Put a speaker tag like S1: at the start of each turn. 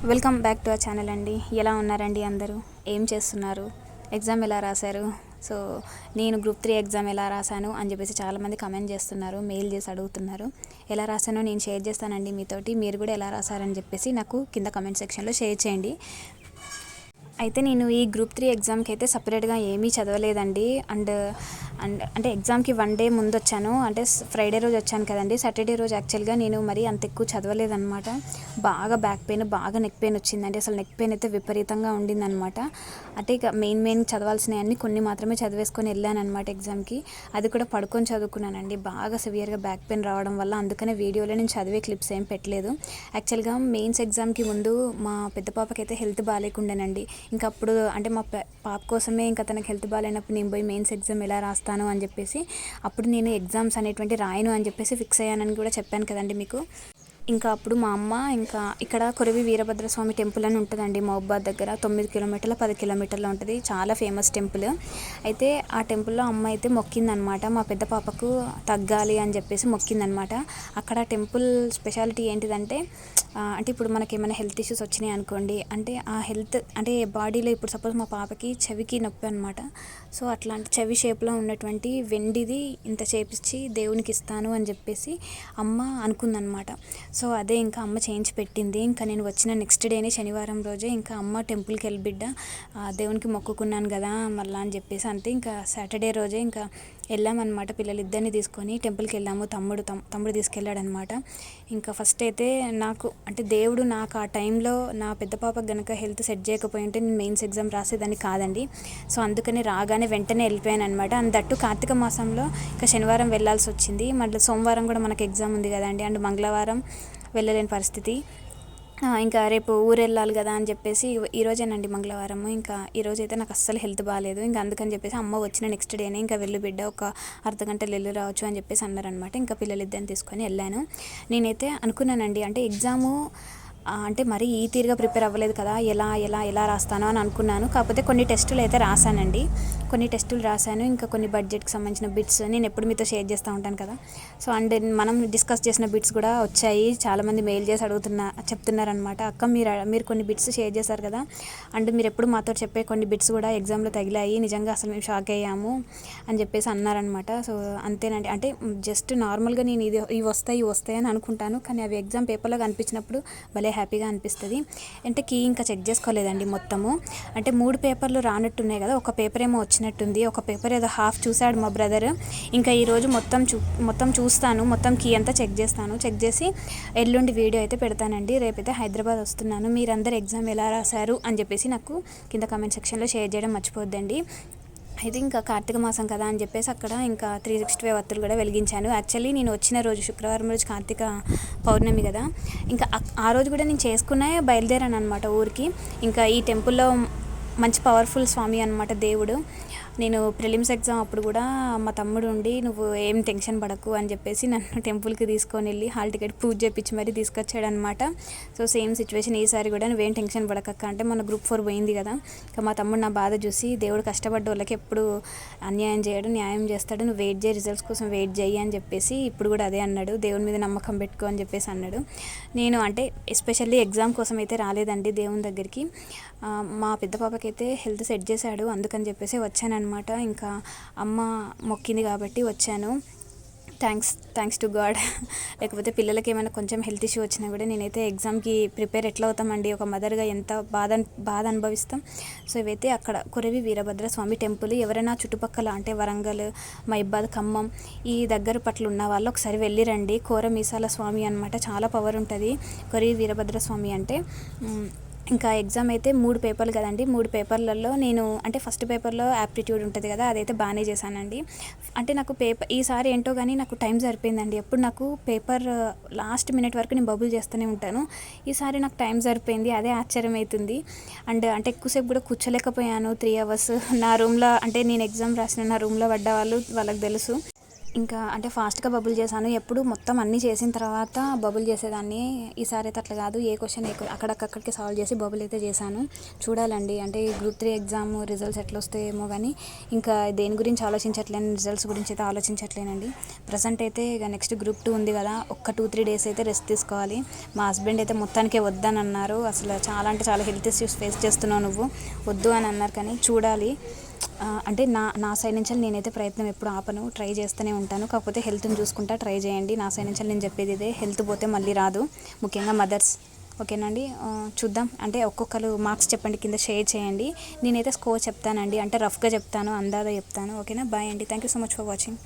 S1: Welcome back to our channel అండి. ఎలా ఉన్నారండి అందరూ? ఏం చేస్తున్నారు? ఎగ్జామ్ ఎలా రాశారు? సో నేను గ్రూప్ 3 ఎగ్జామ్ ఎలా రాశాను అని చెప్పేసి చాలామంది కమెంట్ చేస్తున్నారు, మెయిల్ చేసి అడుగుతున్నారు. ఎలా రాశానో నేను షేర్ చేస్తానండి మీతోటి. మీరు కూడా ఎలా రాశారని చెప్పేసి నాకు కింద కమెంట్ సెక్షన్లో షేర్ చేయండి. అయితే నేను ఈ గ్రూప్ 3 ఎగ్జామ్కి అయితే సపరేట్గా ఏమీ చదవలేదండి. అంటే ఎగ్జామ్కి 1 డే ముందు వచ్చాను, అంటే ఫ్రైడే రోజు వచ్చాను కదండి. సాటర్డే రోజు యాక్చువల్గా నేను మరీ అంత ఎక్కువ చదవలేదన్నమాట. బాగా బ్యాక్ పెయిన్, బాగా నెక్ పెయిన్ వచ్చిందండి. అసలు నెక్ పెయిన్ అయితే విపరీతంగా ఉండిందనమాట. అంటే ఇక మెయిన్ చదవాల్సినవన్నీ కొన్ని మాత్రమే చదివేసుకొని వెళ్ళాను అనమాట ఎగ్జామ్కి. అది కూడా పడుకొని చదువుకున్నానండి. బాగా సివియర్గా బ్యాక్ పెయిన్ రావడం వల్ల అందుకనే వీడియోలో నేను చదివే క్లిప్స్ ఏం పెట్టలేదు. యాక్చువల్గా మెయిన్స్ ఎగ్జామ్కి ముందు మా పెద్ద పాపకైతే హెల్త్ బాగాలేకుండానండి. ఇంకా అప్పుడు అంటే మా పాప కోసమే ఇంకా తనకి హెల్త్ బాగాలేనప్పుడు నేను పోయి మెయిన్స్ ఎగ్జామ్ ఎలా రాస్తాను అని చెప్పేసి అప్పుడు నేను ఎగ్జామ్స్ అనేటువంటి రాయను అని చెప్పేసి ఫిక్స్ అయ్యానని కూడా చెప్పాను కదండి మీకు. ఇంకా అప్పుడు మా అమ్మ ఇంకా ఇక్కడ కొరవి వీరభద్రస్వామి టెంపుల్ అని ఉంటుందండి మహబూబాద్ దగ్గర. 9 కిలోమీటర్ల 10 కిలోమీటర్లు ఉంటుంది. చాలా ఫేమస్ టెంపుల్. అయితే ఆ టెంపుల్లో అమ్మ అయితే మొక్కిందనమాట, మా పెద్ద పాపకు తగ్గాలి అని చెప్పేసి మొక్కిందనమాట. అక్కడ టెంపుల్ స్పెషాలిటీ ఏంటిదంటే అంటే ఇప్పుడు మనకి ఏమైనా హెల్త్ ఇష్యూస్ వచ్చినాయి అనుకోండి, అంటే ఆ హెల్త్ అంటే బాడీలో ఇప్పుడు సపోజ్ మా పాపకి చెవికి నొప్పి అనమాట. సో అట్లాంటి చెవి షేప్లో ఉన్నటువంటి వెండిది ఇంత చేపించి దేవునికి ఇస్తాను అని చెప్పేసి అమ్మ అనుకుందనమాట. సో అదే ఇంకా అమ్మ చేయించి పెట్టింది. ఇంకా నేను వచ్చిన నెక్స్ట్ డేనే శనివారం రోజే ఇంకా అమ్మ టెంపుల్కి వెళ్ళి బిడ్డ దేవునికి మొక్కుకున్నాను కదా మళ్ళీ అని చెప్పేసి అంటే ఇంకా సాటర్డే రోజే ఇంకా వెళ్ళామన్నమాట. పిల్లలిద్దరిని తీసుకొని టెంపుల్కి వెళ్ళాము. తమ్ముడు తీసుకెళ్ళాడనమాట. ఇంకా ఫస్ట్ అయితే నాకు అంటే దేవుడు నాకు ఆ టైంలో నా పెద్ద పాపకు కనుక హెల్త్ సెట్ చేయకపోయి ఉంటే నేను మెయిన్స్ ఎగ్జామ్ రాసేదాన్ని కాదండి. సో అందుకని రాగానే వెంటనే వెళ్ళిపోయాను అనమాట. అండ్ దట్టు కార్తీక మాసంలో ఇంకా శనివారం వెళ్ళాల్సి వచ్చింది. మళ్ళీ సోమవారం కూడా మనకు ఎగ్జామ్ ఉంది కదండి. అండ్ మంగళవారం వెళ్ళలేని పరిస్థితి. ఇంకా రేపు ఊరు వెళ్ళాలి కదా అని చెప్పేసి ఈరోజేనండి మంగళవారము. ఇంకా ఈరోజైతే నాకు అస్సలు హెల్త్ బాగాలేదు. ఇంకా అందుకని చెప్పేసి అమ్మ వచ్చిన నెక్స్ట్ డేనే ఇంకా వెళ్ళు బిడ్డ ఒక అర్ధగంటలు వెళ్ళి రావచ్చు అని చెప్పేసి అన్నారనమాట. ఇంకా పిల్లలిద్దరిని తీసుకొని వెళ్ళాను. నేనైతే అనుకున్నానండి అంటే ఎగ్జాము అంటే మరీ ఈ తీరుగా ప్రిపేర్ అవ్వలేదు కదా, ఎలా రాస్తాను అని అనుకున్నాను. కాకపోతే కొన్ని టెస్టులు అయితే రాశానండి. కొన్ని టెస్టులు రాశాను. ఇంకా కొన్ని బడ్జెట్కి సంబంధించిన బిట్స్ నేను ఎప్పుడు మీతో షేర్ చేస్తూ ఉంటాను కదా. సో అండ్ మనం డిస్కస్ చేసిన బిట్స్ కూడా వచ్చాయి. చాలామంది మెయిల్ చేసి చెప్తున్నారనమాట, అక్క మీరు కొన్ని బిట్స్ షేర్ చేశారు కదా, అండ్ మీరు ఎప్పుడు మాతో చెప్పే కొన్ని బిట్స్ కూడా ఎగ్జామ్లో తగిలాయి, నిజంగా అసలు మేము షాక్ అయ్యాము అని చెప్పేసి అన్నారనమాట. సో అంతేనండి. అంటే జస్ట్ నార్మల్గా నేను ఇవి వస్తాయి అని అనుకుంటాను, కానీ అవి ఎగ్జామ్ పేపర్లో కనిపించినప్పుడు భలే హ్యాపీగా అనిపిస్తుంది. అంటే కీ ఇంకా చెక్ చేసుకోలేదండి మొత్తము. అంటే 3 పేపర్లు రానట్టున్నాయి కదా, ఒక పేపర్ ఏమో వచ్చినట్టుంది, ఒక పేపర్ ఏదో హాఫ్ చూశాడు మా బ్రదర్. ఇంకా ఈరోజు మొత్తం చూస్తాను, మొత్తం కీ అంతా చెక్ చేసి ఎల్లుండి వీడియో అయితే పెడతానండి. రేపైతే హైదరాబాద్ వస్తున్నాను. మీరందరూ ఎగ్జామ్ ఎలా రాశారు అని చెప్పేసి నాకు కింద కామెంట్ సెక్షన్లో షేర్ చేయడం మర్చిపోద్దండి. అయితే ఇంకా కార్తీక మాసం కదా అని చెప్పేసి అక్కడ ఇంకా 365 వత్తులు కూడా వెలిగించాను. యాక్చువల్లీ నేను వచ్చిన రోజు శుక్రవారం రోజు కార్తీక పౌర్ణమి కదా, ఇంకా ఆ రోజు కూడా నేను చేసుకునే బయలుదేరాను అనమాట ఊరికి. ఇంకా ఈ టెంపుల్లో మంచి పవర్ఫుల్ స్వామి అనమాట దేవుడు. నేను ప్రిలిమ్స్ ఎగ్జామ్ అప్పుడు కూడా మా తమ్ముడు ఉండి నువ్వు ఏం టెన్షన్ పడకు అని చెప్పేసి నన్ను టెంపుల్కి తీసుకొని వెళ్ళి హాల్ టికెట్ పూజ చేయించి మరీ తీసుకొచ్చాడు అనమాట. సో సేమ్ సిచ్యువేషన్ ఈసారి కూడా నువ్వేం టెన్షన్ పడకక్క అంటే మన గ్రూప్ 4 పోయింది కదా. ఇంకా మా తమ్ముడు నా బాధ చూసి దేవుడు కష్టపడ్డ వాళ్ళకి ఎప్పుడు అన్యాయం చేయడు, న్యాయం చేస్తాడు, నువ్వు వెయిట్ చేయి, రిజల్ట్స్ కోసం వెయిట్ చేయి అని చెప్పేసి ఇప్పుడు కూడా అదే అన్నాడు, దేవుని మీద నమ్మకం పెట్టుకో అని చెప్పేసి అన్నాడు. నేను అంటే ఎస్పెషల్లీ ఎగ్జామ్ కోసం అయితే రాలేదండి దేవుని దగ్గరికి. మా పెద్ద పాపకైతే హెల్త్ సెట్ చేశాడు, అందుకని చెప్పేసి వచ్చాను అనమాట. ఇంకా అమ్మ మొక్కింది కాబట్టి వచ్చాను. Thanks to God. లేకపోతే పిల్లలకి ఏమైనా కొంచెం హెల్త్ ఇష్యూ వచ్చినా కూడా నేనైతే ఎగ్జామ్కి ప్రిపేర్ ఎట్లా అవుతామండి, ఒక మదర్గా ఎంత బాధ అనుభవిస్తాం. సో ఇవైతే అక్కడ కొరవి వీరభద్రస్వామి టెంపుల్. ఎవరైనా చుట్టుపక్కల అంటే వరంగల్, మైబాద్, ఖమ్మం ఈ దగ్గర పట్ల ఉన్న వాళ్ళు ఒకసారి వెళ్ళిరండి. కోర మీసాల స్వామి అనమాట, చాలా పవర్ ఉంటుంది కొరవి వీరభద్రస్వామి అంటే. ఇంకా ఎగ్జామ్ అయితే 3 పేపర్లు కదండి. 3 పేపర్లలో నేను అంటే ఫస్ట్ పేపర్లో యాప్టిట్యూడ్ ఉంటుంది కదా, అదైతే బాగానే చేశానండి. అంటే నాకు ఈసారి ఏంటో కానీ నాకు టైం సరిపోయిందండి. ఎప్పుడు నాకు పేపర్ లాస్ట్ మినిట్ వరకు నేను బబుల్ చేస్తూనే ఉంటాను. ఈసారి నాకు టైం సరిపోయింది, అదే ఆశ్చర్యం అవుతుంది. అండ్ అంటే ఎక్కువసేపు కూడా కూర్చోలేకపోయాను, 3 అవర్స్. నా రూమ్లో అంటే నేను ఎగ్జామ్ రాసిన నా రూమ్లో పడ్డ వాళ్ళకి తెలుసు. ఇంకా అంటే ఫాస్ట్గా బబుల్ చేశాను. ఎప్పుడు మొత్తం అన్నీ చేసిన తర్వాత బబుల్ చేసేదాన్ని. ఈసారి అయితే అట్లా కాదు, ఏ క్వశ్చన్ అక్కడికి సాల్వ్ చేసి బబుల్ అయితే చేశాను. చూడాలండి అంటే గ్రూప్ 3 ఎగ్జామ్ రిజల్ట్స్ ఎట్లా వస్తాయేమో కానీ ఇంకా దేని గురించి ఆలోచించట్లేను, రిజల్ట్స్ గురించి అయితే ఆలోచించట్లేనండి. ప్రజెంట్ అయితే ఇక నెక్స్ట్ గ్రూప్ 2 ఉంది కదా, ఒక్క 2-3 డేస్ అయితే రెస్ట్ తీసుకోవాలి. మా హస్బెండ్ అయితే మొత్తానికే వద్దని అన్నారు. అసలు చాలా అంటే చాలా హెల్త్ ఇష్యూస్ ఫేస్ చేస్తున్నావు నువ్వు, వద్దు అని అన్నారు. కానీ చూడాలి, అంటే నా సైడ్ నుంచి నేనైతే ప్రయత్నం ఎప్పుడు ఆపను, ట్రై చేస్తూనే ఉంటాను. కాకపోతే హెల్త్ని చూసుకుంటా ట్రై చేయండి. నా సైడ్ నుంచి నేను చెప్పేది ఇదే, హెల్త్ పోతే మళ్ళీ రాదు, ముఖ్యంగా మదర్స్. ఓకేనండి, చూద్దాం. అంటే ఒక్కొక్కరు మార్క్స్ చెప్పండి, కింద షేర్ చేయండి. నేనైతే స్కోర్ చెప్తానండి, అంటే రఫ్గా చెప్తాను, అందాదా చెప్తాను. ఓకేనా, బాయ్ అండి, thank you so much for watching.